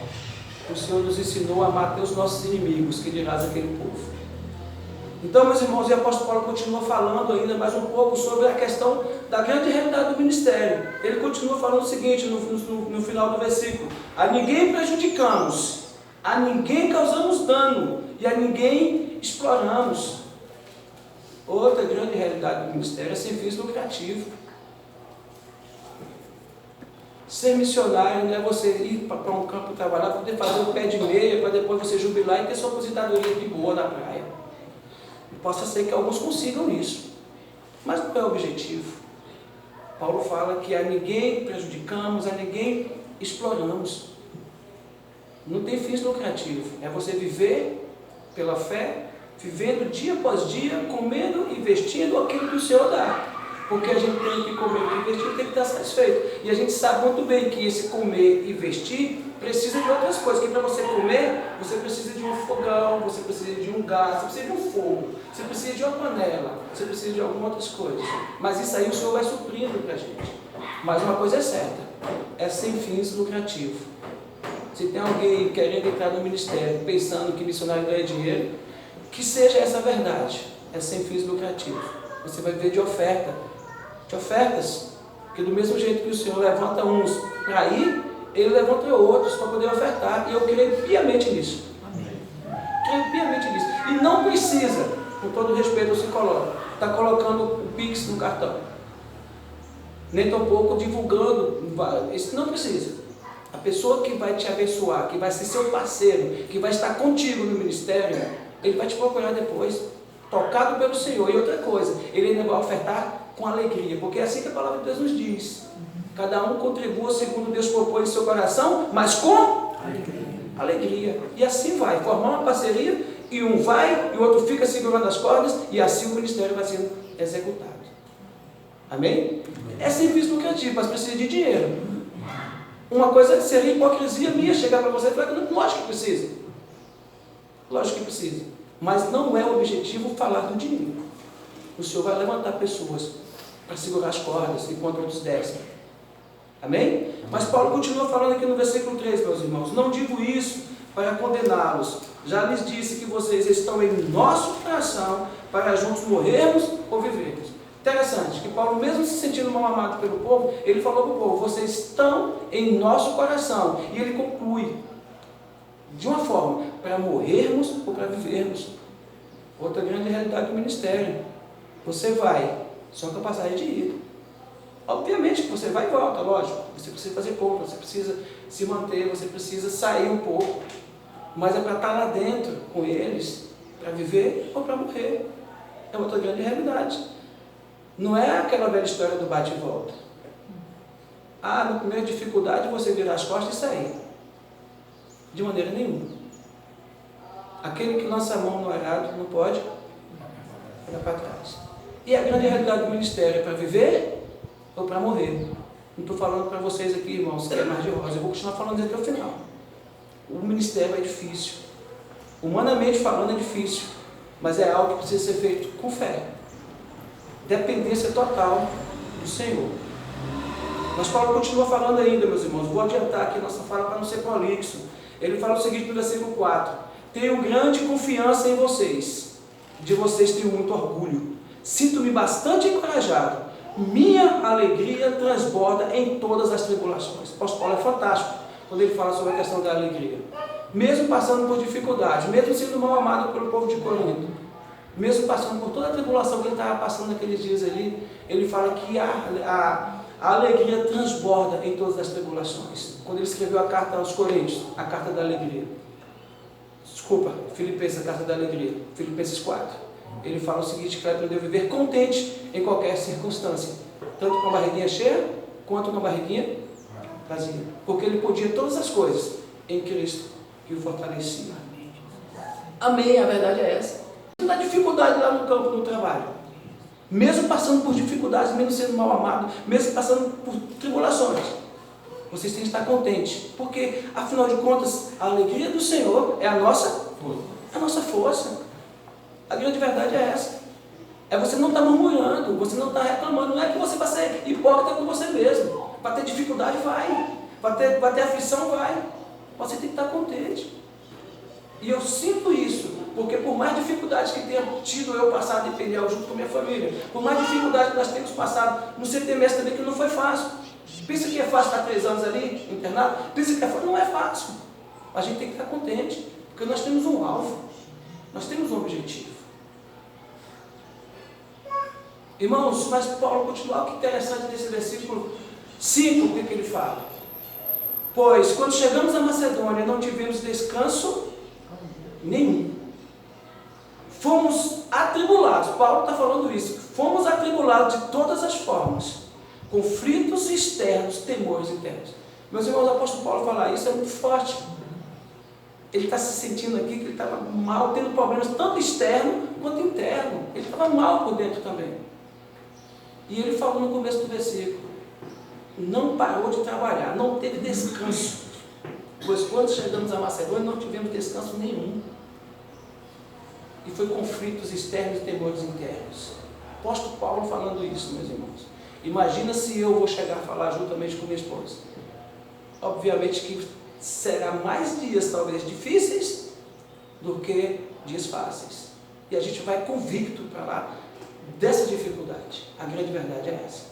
O Senhor nos ensinou a amar até os nossos inimigos, que dirás aquele povo. Então, meus irmãos, o apóstolo Paulo continua falando ainda mais um pouco sobre a questão da grande realidade do ministério. Ele continua falando o seguinte, no final do versículo: a ninguém prejudicamos, a ninguém causamos dano, e a ninguém exploramos. Outra grande realidade do ministério é ser fins lucrativo. Ser missionário não é você ir para um campo trabalhar, poder fazer um pé de meia, para depois você jubilar e ter sua aposentadoria de boa na praia. Possa ser que alguns consigam isso, mas não é o objetivo. Paulo fala que a ninguém prejudicamos, a ninguém exploramos. Não tem fins lucrativos, é você viver pela fé, vivendo dia após dia, comendo e vestindo aquilo que o Senhor dá. Porque a gente tem que comer e vestir, tem que estar satisfeito. E a gente sabe muito bem que esse comer e vestir precisa de outras coisas. Que para você comer, você precisa de um fogão, você precisa de um gás, você precisa de um fogo, você precisa de uma panela, você precisa de algumas outras coisas. Mas isso aí o Senhor vai suprindo para a gente. Mas uma coisa é certa, é sem fins lucrativos. Se tem alguém querendo entrar no ministério, pensando que missionário ganha dinheiro, que seja essa a verdade, é sem fins lucrativos. Você vai ver de ofertas, porque do mesmo jeito que o Senhor levanta uns para ir, Ele levanta outros para poder ofertar, e eu creio piamente nisso. Amém. Creio piamente nisso. E não precisa, com todo respeito, você está colocando o Pix no cartão, nem tampouco divulgando, isso não precisa. A pessoa que vai te abençoar, que vai ser seu parceiro, que vai estar contigo no ministério, ele vai te procurar depois, tocado pelo Senhor. E outra coisa, ele ainda vai ofertar com alegria, porque é assim que a palavra de Deus nos diz. Cada um contribua segundo Deus propôs em seu coração, mas com alegria. E assim vai, formar uma parceria e um vai, e o outro fica segurando as cordas, e assim o ministério vai sendo executado. Amém? É sem fins lucrativos, mas precisa de dinheiro. Uma coisa seria hipocrisia minha chegar para você e falar que lógico que precisa. Lógico que precisa. Mas não é o objetivo falar do dinheiro. O Senhor vai levantar pessoas para segurar as cordas enquanto outros descem. Amém? Mas Paulo continua falando aqui no versículo 3, meus irmãos. Não digo isso para condená-los. Já lhes disse que vocês estão em nosso coração para juntos morrermos ou vivermos. Interessante, que Paulo, mesmo se sentindo mal amado pelo povo, ele falou para o povo, vocês estão em nosso coração. E ele conclui, de uma forma, para morrermos ou para vivermos. Outra grande realidade do ministério. Você vai, só com a passagem de ida. Obviamente que você vai e volta, lógico. Você precisa fazer compra, você precisa se manter, você precisa sair um pouco. Mas é para estar lá dentro com eles, para viver ou para morrer. É outra grande realidade. Não é aquela velha história do bate e volta. Na primeira dificuldade você virar as costas e sair. De maneira nenhuma. Aquele que lança a mão no arado não pode olhar para trás. E a grande realidade do ministério é para viver ou para morrer. Não estou falando para vocês aqui, irmãos, que é mais de rosa. Eu vou continuar falando até o final. O ministério é difícil. Humanamente falando é difícil. Mas é algo que precisa ser feito com fé. Dependência total do Senhor. Mas Paulo continua falando ainda, meus irmãos. Vou adiantar aqui nossa fala para não ser prolixo. Ele fala o seguinte no versículo 4. Tenho grande confiança em vocês. De vocês tenho muito orgulho. Sinto-me bastante encorajado. Minha alegria transborda em todas as tribulações. O apóstolo Paulo é fantástico quando ele fala sobre a questão da alegria. Mesmo passando por dificuldade, mesmo sendo mal amado pelo povo de Corinto, mesmo passando por toda a tribulação que ele estava passando naqueles dias ali, ele fala que a alegria transborda em todas as tribulações. Quando ele escreveu a carta aos Coríntios, a carta da alegria. Filipenses, a carta da alegria, Filipenses 4. Ele fala o seguinte, que vai aprender a viver contente em qualquer circunstância, tanto com a barriguinha cheia, quanto com a barriguinha vazia. Porque ele podia todas as coisas em Cristo que o fortalecia. Amém, a verdade é essa. Não dá dificuldade lá no campo, no trabalho. Mesmo passando por dificuldades, mesmo sendo mal amado, mesmo passando por tribulações, vocês têm que estar contentes. Porque, afinal de contas, a alegria do Senhor é a nossa força. A grande verdade é essa. É você não estar murmurando, você não estar reclamando. Não é que você vai ser hipócrita com você mesmo. Vai ter dificuldade, vai ter aflição, vai. Você tem que estar contente. E eu sinto isso, porque por mais dificuldades que tenha tido eu passado em Peniel junto com minha família, por mais dificuldades que nós temos passado no CTMS também, que não foi fácil. Pensa que é fácil estar 3 anos ali, internado? Pensa que é fácil? Não é fácil. A gente tem que estar contente, porque nós temos um alvo, nós temos um objetivo. Irmãos, mas Paulo continua, o que interessante nesse versículo 5, o que ele fala? Pois, quando chegamos à Macedônia, não tivemos descanso nenhum. Fomos atribulados, Paulo está falando isso, fomos atribulados de todas as formas, conflitos externos, temores internos. Meus irmãos, o apóstolo Paulo falar isso é muito forte. Ele está se sentindo aqui que ele estava mal, tendo problemas tanto externo quanto interno. Ele estava mal por dentro também. E ele falou no começo do versículo, não parou de trabalhar, não teve descanso. Pois quando chegamos a Macedônia, não tivemos descanso nenhum. E foi conflitos externos e temores internos. Apóstolo Paulo falando isso, meus irmãos. Imagina se eu vou chegar a falar juntamente com minha esposa. Obviamente que será mais dias talvez difíceis do que dias fáceis. E a gente vai convicto para lá dessa dificuldade. A grande verdade é essa.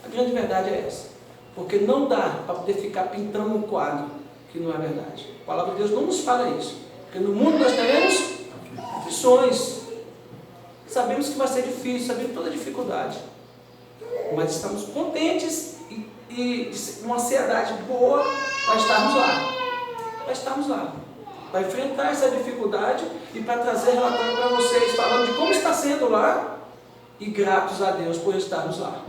A grande verdade é essa. Porque não dá para poder ficar pintando um quadro que não é verdade. A palavra de Deus não nos fala isso. Porque no mundo nós teremos aflições. Sabemos que vai ser difícil, sabemos toda a dificuldade. Mas estamos contentes e uma ansiedade boa para estarmos lá. Para estarmos lá. Para enfrentar essa dificuldade e para trazer relatório para vocês, falando de como está sendo lá e gratos a Deus por estarmos lá.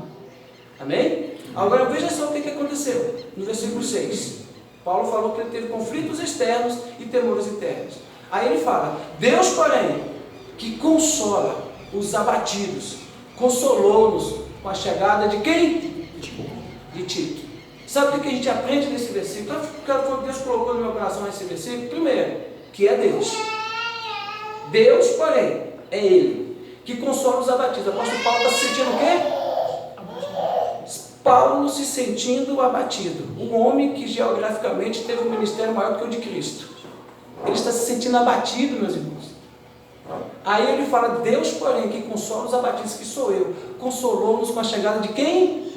Amém? Agora veja só o que aconteceu no versículo 6. Paulo falou que ele teve conflitos externos e temores internos. Aí ele fala, Deus, porém, que consola os abatidos, consolou-nos com a chegada de quem? De Tito. Sabe o que a gente aprende nesse versículo? Deus colocou no meu coração esse versículo. Primeiro, que é Deus. Deus, porém, é Ele que consola os abatidos. O apóstolo Paulo está se sentindo o quê? Paulo se sentindo abatido. Um homem que geograficamente teve um ministério maior do que o de Cristo. Ele está se sentindo abatido, meus irmãos. Aí ele fala, Deus, porém, que consola os abatidos, que sou eu, consolou-nos com a chegada de quem?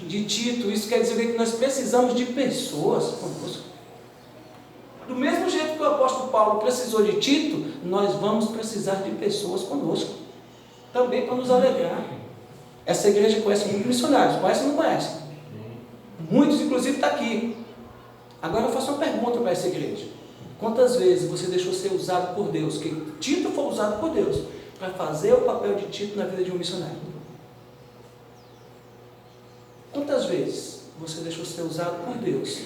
De Tito. Isso quer dizer que nós precisamos de pessoas conosco. Do mesmo jeito que o apóstolo Paulo precisou de Tito, nós vamos precisar de pessoas conosco, também para nos alegrar. Essa igreja conhece muitos missionários, conhece ou não conhece? Muitos, inclusive, estão aqui. Agora eu faço uma pergunta para essa igreja. Quantas vezes você deixou ser usado por Deus, que Tito foi usado por Deus, para fazer o papel de Tito na vida de um missionário? Quantas vezes você deixou ser usado por Deus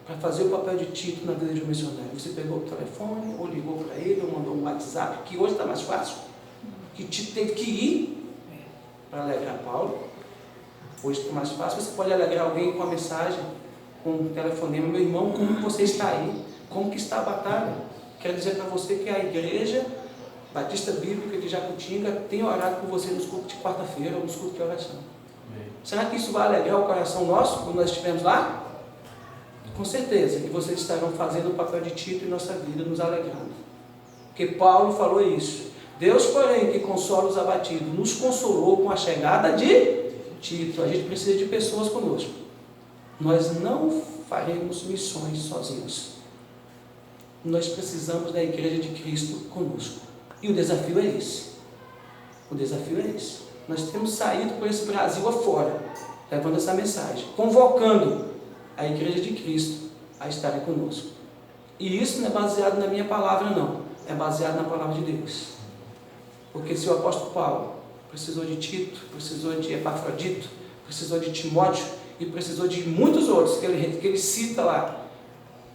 para fazer o papel de Tito na vida de um missionário? Você pegou o telefone, ou ligou para ele, ou mandou um WhatsApp, que hoje está mais fácil, que Tito teve que ir para alegrar Paulo. Hoje está mais fácil, você pode alegrar alguém com uma mensagem, com um telefonema, meu irmão, como você está aí? Como que está a batalha? Quero dizer para você que a igreja Batista Bíblica de Jacutinga tem orado por você nos cultos de quarta-feira ou nos cultos de oração. Será que isso vai alegrar o coração nosso quando nós estivermos lá? Com certeza que vocês estarão fazendo o papel de Tito em nossa vida, nos alegrando. Porque Paulo falou isso. Deus, porém, que consola os abatidos, nos consolou com a chegada de Tito. A gente precisa de pessoas conosco. Nós não faremos missões sozinhos. Nós precisamos da igreja de Cristo conosco. E o desafio é esse. O desafio é esse. Nós temos saído por esse Brasil afora, levando essa mensagem, convocando a igreja de Cristo a estarem conosco. E isso não é baseado na minha palavra, não. É baseado na palavra de Deus. Porque se o apóstolo Paulo precisou de Tito, precisou de Epafrodito, precisou de Timóteo e precisou de muitos outros que ele cita lá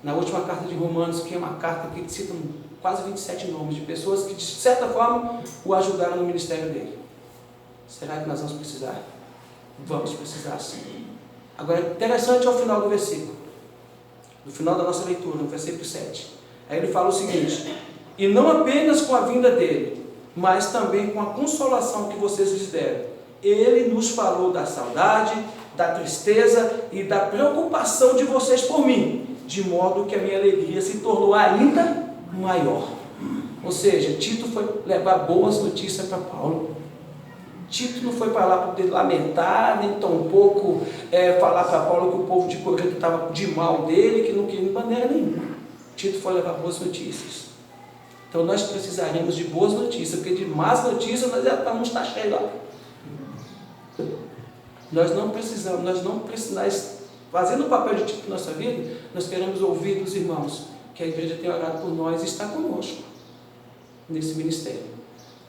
na última carta de Romanos, que é uma carta que cita quase 27 nomes de pessoas que de certa forma o ajudaram no ministério dele. Será que nós vamos precisar? Vamos precisar, sim. Agora, interessante ao final do versículo, no final da nossa leitura, no versículo 7. Aí ele fala o seguinte: e não apenas com a vinda dele, mas também com a consolação que vocês lhes deram. Ele nos falou da saudade, da tristeza e da preocupação de vocês por mim, de modo que a minha alegria se tornou ainda maior. Ou seja, Tito foi levar boas notícias para Paulo. Tito não foi para lá para poder lamentar, nem tampouco falar para Paulo que o povo de Corinto estava de mal dele, que não queria de maneira nenhuma. Tito foi levar boas notícias. Então nós precisaremos de boas notícias, porque de más notícias nós já vamos estar cheios lá. Nós não precisamos, fazendo o papel de Tito na nossa vida, nós queremos ouvir dos irmãos que a igreja tem orado por nós e está conosco nesse ministério.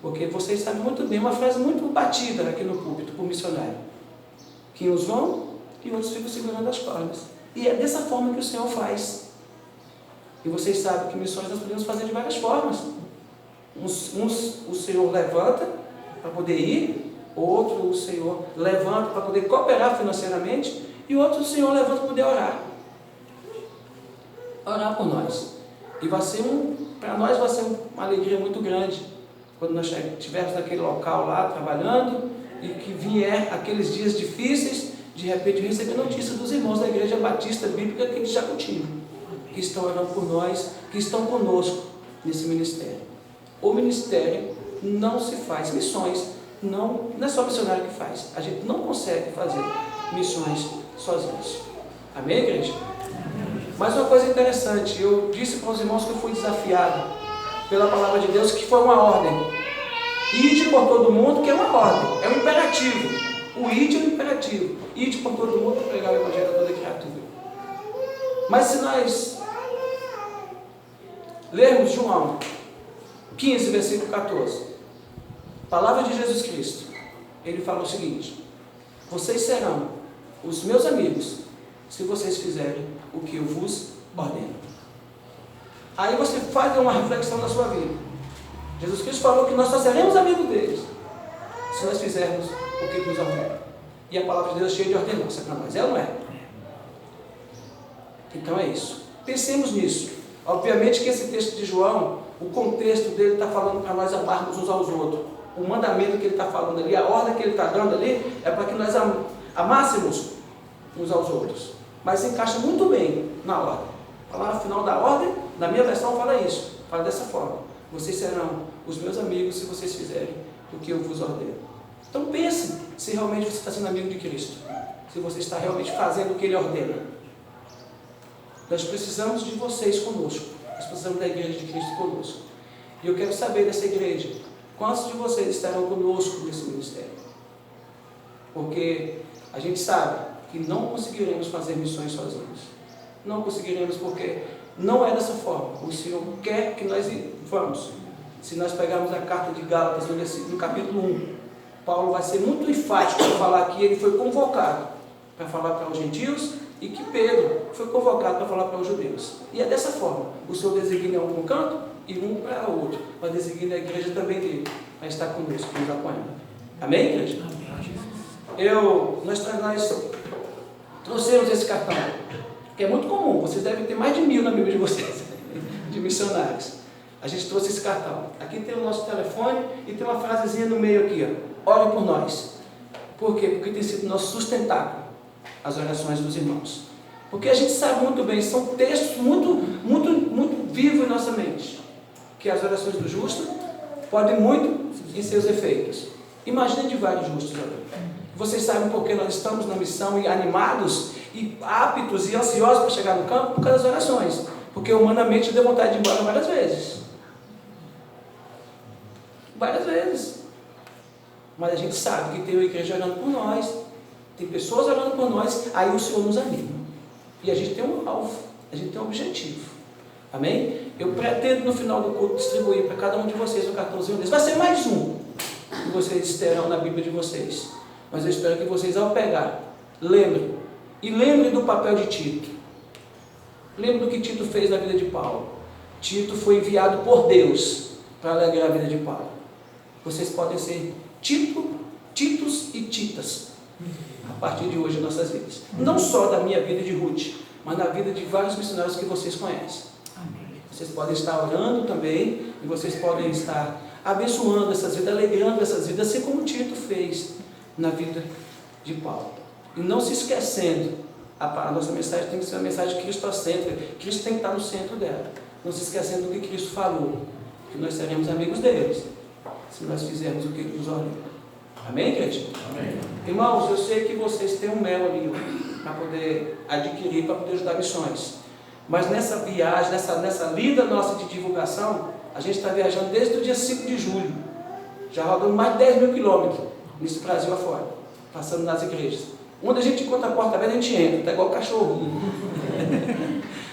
Porque vocês sabem muito bem, uma frase muito batida aqui no púlpito por missionário, que uns vão e outros ficam segurando as cordas. E é dessa forma que o Senhor faz. E vocês sabem que missões nós podemos fazer de várias formas. Uns o Senhor levanta para poder ir, outro o Senhor levanta para poder cooperar financeiramente, e outro o Senhor levanta para poder orar. Orar por nós. E para nós vai ser uma alegria muito grande quando nós estivermos naquele local lá trabalhando e que vier aqueles dias difíceis, de repente receber notícia dos irmãos da Igreja Batista Bíblica aqui de Jacutinga, que estão orando por nós, que estão conosco nesse ministério. O ministério não se faz, missões, não é só missionário que faz, a gente não consegue fazer missões sozinhos. Amém, igreja? Mas uma coisa interessante, eu disse para os irmãos que eu fui desafiado pela palavra de Deus, que foi uma ordem. Ide por todo mundo, que é uma ordem, é um imperativo. O ide é um imperativo. Ide por todo mundo para pregar o evangelho a toda criatura. Mas se nós lermos João 15, versículo 14, palavra de Jesus Cristo, ele fala o seguinte: vocês serão os meus amigos se vocês fizerem o que eu vos ordeno. Aí você faz uma reflexão na sua vida. Jesus Cristo falou que nós só seremos amigos deles se nós fizermos o que nos ordena. E a palavra de Deus é cheia de ordenança para nós, é ou não é? Então é isso. Pensemos nisso. Obviamente que esse texto de João, o contexto dele está falando para nós amarmos uns aos outros. O mandamento que ele está falando ali, a ordem que ele está dando ali, é para que nós amássemos uns aos outros. Mas encaixa muito bem na ordem. Lá no final da ordem, na minha versão fala isso, fala dessa forma: vocês serão os meus amigos se vocês fizerem o que eu vos ordeno. Então pense se realmente você está sendo amigo de Cristo, se você está realmente fazendo o que Ele ordena. Nós precisamos de vocês conosco, nós precisamos da igreja de Cristo conosco. E eu quero saber dessa igreja, quantos de vocês estarão conosco nesse ministério? Porque a gente sabe que não conseguiremos fazer missões sozinhos. Não conseguiremos porque não é dessa forma. O Senhor quer que nós vamos. Se nós pegarmos a carta de Gálatas no capítulo 1, Paulo vai ser muito enfático para falar que ele foi convocado para falar para os gentios e que Pedro foi convocado para falar para os judeus. E é dessa forma. O Senhor designa um para um canto e um para o outro. Mas designa a igreja também dele para estar conosco, nos apoiando. Amém, igreja? Nós trouxemos esse cartão, que é muito comum. Vocês devem ter mais de 1000 na Bíblia de vocês, de missionários. A gente trouxe esse cartão. Aqui tem o nosso telefone e tem uma frasezinha no meio aqui, ó: ore por nós. Por quê? Porque tem sido nosso sustentáculo as orações dos irmãos. Porque a gente sabe muito bem, são textos muito vivos em nossa mente, que as orações do justo podem muito em seus efeitos. Imaginem de vários justos agora. Vocês sabem por que nós estamos na missão e animados e aptos e ansiosos para chegar no campo? Por causa das orações. Porque humanamente deu vontade de ir embora várias vezes. Várias vezes. Mas a gente sabe que tem uma igreja orando por nós, tem pessoas orando por nós, aí o Senhor nos anima. E a gente tem um alvo, a gente tem um objetivo. Amém? Eu pretendo no final do culto distribuir para cada um de vocês um cartãozinho desse. Vai ser mais um que vocês terão na Bíblia de vocês. Mas eu espero que vocês, ao pegar, lembrem. E lembrem do papel de Tito. Lembrem do que Tito fez na vida de Paulo. Tito foi enviado por Deus para alegrar a vida de Paulo. Vocês podem ser Titos e Titas a partir de hoje em nossas vidas. Não só da minha vida de Ruth, mas na vida de vários missionários que vocês conhecem. Vocês podem estar orando também, e vocês podem estar abençoando essas vidas, alegrando essas vidas, assim como Tito fez na vida de Paulo. E não se esquecendo, a nossa mensagem tem que ser uma mensagem cristocêntrica. Cristo tem que estar no centro dela. Não se esquecendo do que Cristo falou, que nós seremos amigos deles, se nós fizermos o que Ele nos ordena. Amém, igreja? Amém. Irmãos, eu sei que vocês têm um mel ali para poder adquirir, para poder ajudar missões. Mas nessa viagem, nessa lida nossa de divulgação, a gente está viajando desde o dia 5 de julho. Já rodando mais de 10.000 quilômetros nesse Brasil afora, passando nas igrejas. Onde a gente encontra a porta aberta, a gente entra, está igual cachorro.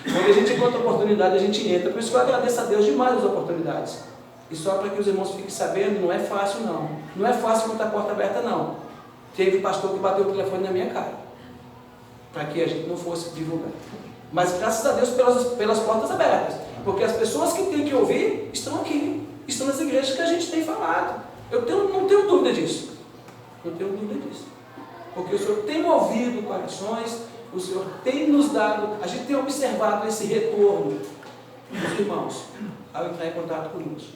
Onde a gente encontra a oportunidade, a gente entra. Por isso que eu agradeço a Deus demais as oportunidades. E só para que os irmãos fiquem sabendo, não é fácil não. Não é fácil encontrar a porta aberta não. Teve pastor que bateu o telefone na minha cara, para que a gente não fosse divulgar. Mas graças a Deus pelas portas abertas. Porque as pessoas que têm que ouvir estão aqui. Estão nas igrejas que a gente tem falado. Não tenho dúvida disso. Não tenho dúvida disso. Porque o Senhor tem movido corações, o Senhor tem nos dado, a gente tem observado esse retorno dos irmãos ao entrar em contato conosco.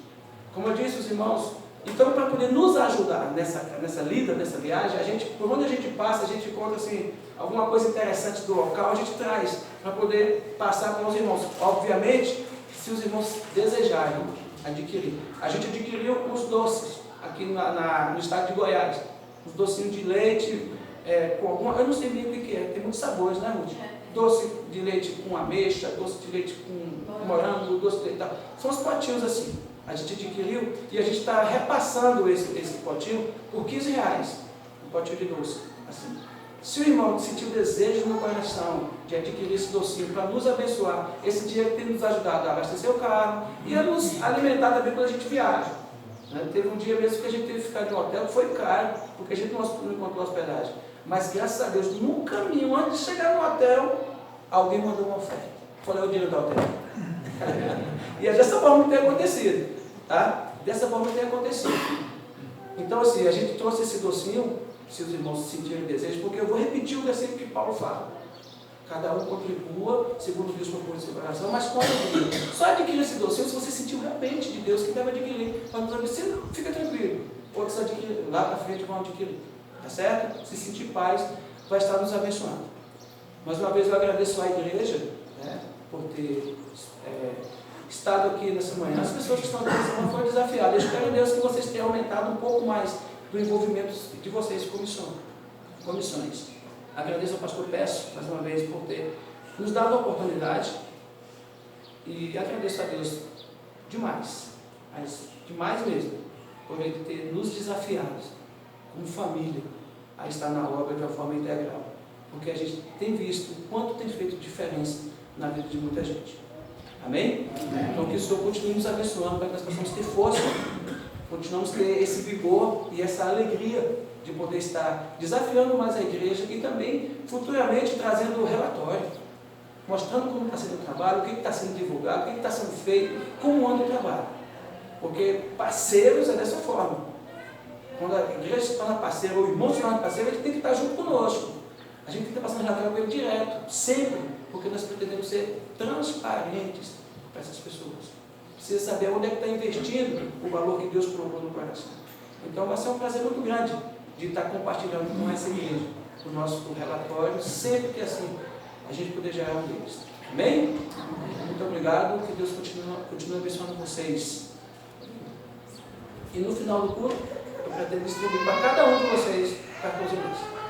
Como eu disse, os irmãos, então para poder nos ajudar nessa lida, nessa viagem, por onde a gente passa, a gente encontra assim, alguma coisa interessante do local, a gente traz para poder passar para os irmãos. Obviamente, se os irmãos desejarem adquirir. A gente adquiriu os doces aqui no estado de Goiás. Os docinhos de leite, com alguma, eu não sei bem o que é, tem muitos sabores, né, Ruth? Doce de leite com ameixa, doce de leite com morango, doce de leite tal. São os potinhos assim. A gente adquiriu e a gente está repassando esse potinho por R$15, um potinho de doce. Assim. Se o irmão sentir o desejo no coração de adquirir esse docinho para nos abençoar, esse dinheiro tem nos ajudado a abastecer o carro e a nos alimentar também quando a gente viaja. Teve um dia mesmo que a gente teve que ficar em um hotel, foi caro, porque a gente não encontrou hospedagem. Mas graças a Deus, no caminho, antes de chegar no hotel, alguém mandou uma oferta. Falei, o dinheiro do hotel. E é dessa forma que tem acontecido, tá? Dessa forma que tem acontecido. Então, assim, a gente trouxe esse docinho, se os irmãos sentirem desejo, porque eu vou repetir o versículo que Paulo fala. Cada um contribua, segundo Deus propõe seu coração, mas quando só adquirir esse docinho se você sentiu realmente de Deus que deve adquirir. Mas não precisa, fica tranquilo. Outros adquirem, lá para frente vão adquirir. Tá certo? Se sentir paz, vai estar nos abençoando. Mais uma vez eu agradeço à igreja, né, por ter estado aqui nessa manhã. As pessoas que estão aqui nessa manhã foram desafiadas. Eu espero em Deus que vocês tenham aumentado um pouco mais do envolvimento de vocês com comissões. Agradeço ao pastor Peço, mais uma vez, por ter nos dado a oportunidade. E agradeço a Deus demais, mas demais mesmo, por Ele ter nos desafiado, como família, a estar na obra de uma forma integral. Porque a gente tem visto o quanto tem feito diferença na vida de muita gente. Amém? Amém. Então que o Senhor continue nos abençoando para que nós possamos ter força, continuamos ter esse vigor e essa alegria de poder estar desafiando mais a igreja e também futuramente trazendo o relatório, mostrando como está sendo o trabalho, o que está sendo divulgado, o que está sendo feito, como anda o trabalho. Porque parceiros é dessa forma. Quando a igreja se torna parceira, ou o irmão se torna parceiro, ele tem que estar junto conosco. A gente tem que estar passando relatório com ele direto, sempre, porque nós pretendemos ser transparentes para essas pessoas. Precisa saber onde é que está investindo o valor que Deus colocou no coração. Então vai ser um prazer muito grande de estar compartilhando com essa igreja o nosso relatório, sempre que assim a gente puder gerar um deles. Amém? Muito obrigado, que Deus continue abençoando vocês. E no final do culto, eu pretendo distribuir para cada um de vocês cartões de luz.